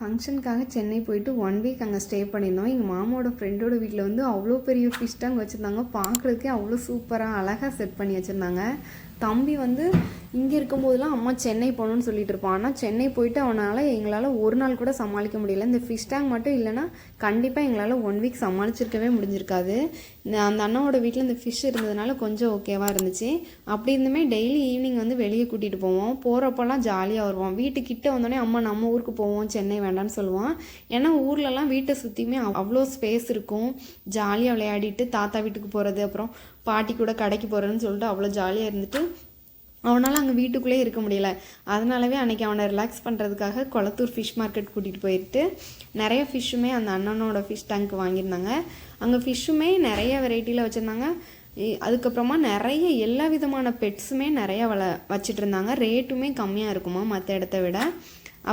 ஃபங்க்ஷனுக்காக சென்னை போயிட்டு 1 வீக் அங்கே ஸ்டே பண்ணியிருந்தோம். எங்கள் மாமாவோட ஃப்ரெண்டோட வீட்டில் வந்து அவ்வளோ பெரிய ஃபிஷ் டேங்க் வச்சுருந்தாங்க. பார்க்குறதுக்கே அவ்வளோ சூப்பராக அழகாக செட் பண்ணி வச்சுருந்தாங்க. தம்பி வந்து இங்கே இருக்கும்போதெல்லாம் அம்மா சென்னை போகணுன்னு சொல்லிட்டு இருப்பான். ஆனால் சென்னை போயிட்டு அவனால் எங்களால் ஒரு நாள் கூட சமாளிக்க முடியல. இந்த ஃபிஷ் டேங்க் மட்டும் இல்லைன்னா கண்டிப்பாக எங்களால் 1 வீக் சமாளிச்சிருக்கவே முடிஞ்சிருக்காது. அந்த அண்ணாவோட வீட்டில் இந்த ஃபிஷ் இருந்ததுனால கொஞ்சம் ஓகேவாக இருந்துச்சு. அப்படி இருந்துமே டெய்லி ஈவினிங் வந்து வெளியே கூட்டிகிட்டு போவோம். போகிறப்பெல்லாம் ஜாலியாக வருவோம். வீட்டுக்கிட்ட வந்தோடனே அம்மா நம்ம ஊருக்கு போவோம், சென்னை வேண்டான்னு சொல்லுவான். ஏன்னா ஊர்லலாம் வீட்டை சுற்றியுமே அவ்வளோ ஸ்பேஸ் இருக்கும். ஜாலியாக விளையாடிட்டு தாத்தா வீட்டுக்கு போகிறது, அப்புறம் பாட்டி கூட கடைக்கு போகிறதுன்னு சொல்லிட்டு அவ்வளோ ஜாலியாக இருந்துட்டு அவனால் அங்கே வீட்டுக்குள்ளே இருக்க முடியல. அதனாலவே அன்றைக்கி அவனை ரிலாக்ஸ் பண்ணுறதுக்காக கொளத்தூர் ஃபிஷ் மார்க்கெட் கூட்டிகிட்டு போயிட்டு நிறைய ஃபிஷ்ஷுமே அந்த அண்ணனோட ஃபிஷ் டேங்க் வாங்கியிருந்தாங்க. அங்கே ஃபிஷ்ஷுமே நிறைய வெரைட்டியில் வச்சுருந்தாங்க. அதுக்கப்புறமா நிறைய எல்லா விதமான பெட்ஸுமே நிறையா வச்சிட்டு இருந்தாங்க. ரேட்டுமே கம்மியாக இருக்குமா மற்ற இடத்த விட.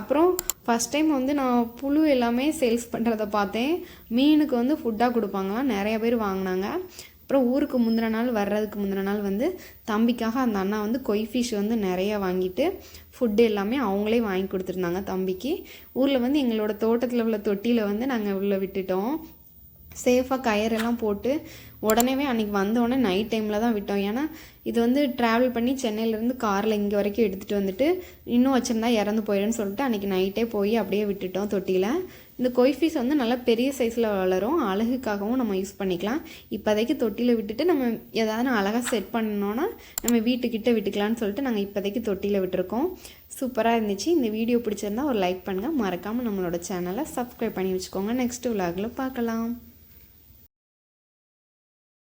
அப்புறம் ஃபஸ்ட் டைம் வந்து நான் புழு எல்லாமே சேல்ஸ் பண்ணுறத பார்த்தேன். மீனுக்கு வந்து ஃபுட்டாக கொடுப்பாங்களாம், நிறைய பேர் வாங்கினாங்க. அப்புறம் ஊருக்கு வர்றதுக்கு முந்தின நாள் வந்து தம்பிக்காக அந்த அண்ணா வந்து கொய் ஃபிஷ் வந்து நிறையா வாங்கிட்டு ஃபுட்டு எல்லாமே அவங்களே வாங்கி கொடுத்துருந்தாங்க தம்பிக்கு. ஊரில் வந்து எங்களோட தோட்டத்தில் உள்ள தொட்டியில் வந்து நாங்கள் உள்ளே விட்டுட்டோம். சேஃபாக கயரெல்லாம் போட்டு உடனேவே அன்றைக்கி வந்தோடனே நைட் டைமில் தான் விட்டோம். ஏன்னா இது வந்து ட்ராவல் பண்ணி சென்னையிலேருந்து காரில் இங்கே வரைக்கும் எடுத்துகிட்டு வந்துட்டு இன்னும் வச்சுருந்தா இறந்து போயிடுன்னு சொல்லிட்டு அன்றைக்கி நைட்டே போய் அப்படியே விட்டுட்டோம் தொட்டியில். இந்த கொய் ஃபிஷ் வந்து நல்லா பெரிய சைஸில் வளரும், அழகுக்காகவும் நம்ம யூஸ் பண்ணிக்கலாம். இப்போதைக்கு தொட்டியில் விட்டுட்டு நம்ம ஏதாவது அழகாக செட் பண்ணோன்னா நம்ம வீட்டுக்கிட்ட விட்டுக்கலான்னு சொல்லிட்டு நாங்கள் இப்போதைக்கு தொட்டியில் விட்டுருக்கோம். சூப்பராக இருந்துச்சு. இந்த வீடியோ பிடிச்சிருந்தா ஒரு லைக் பண்ணுங்கள். மறக்காமல் நம்மளோட சேனலை சப்ஸ்கிரைப் பண்ணி வச்சுக்கோங்க. நெக்ஸ்ட் விலாகில் பார்க்கலாம்.